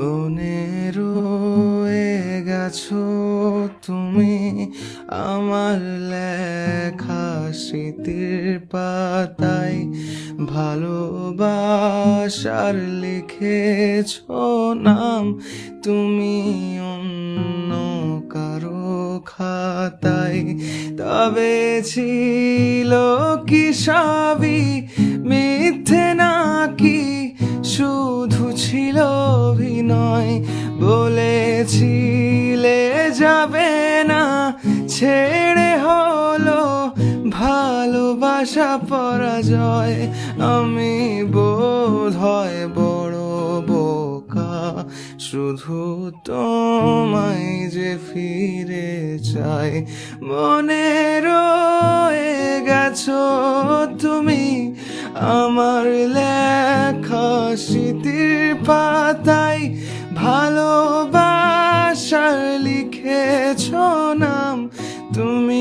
মনে রয়ে গেছো তুমি আমার লেখা স্মৃতির পাতায়, ভালোবাসার লিখেছো নাম তুমি অন্য কারো খাতায়। তবে ছিল কি সবই মিথ্যে নাকি শুধু ছিল অভিনয়? বলেছিলে যাবে না ছেড়ে, হলো ভালোবাসা পরাজয়। আমি বোধহয় বড় বোকা, শুধু তোমায় যে ফিরে চাই। মনে রয়ে গেছো তুমি আমার লেখা স্মৃতির পাতায়, ভালোবাসার লিখেছো নাম তুমি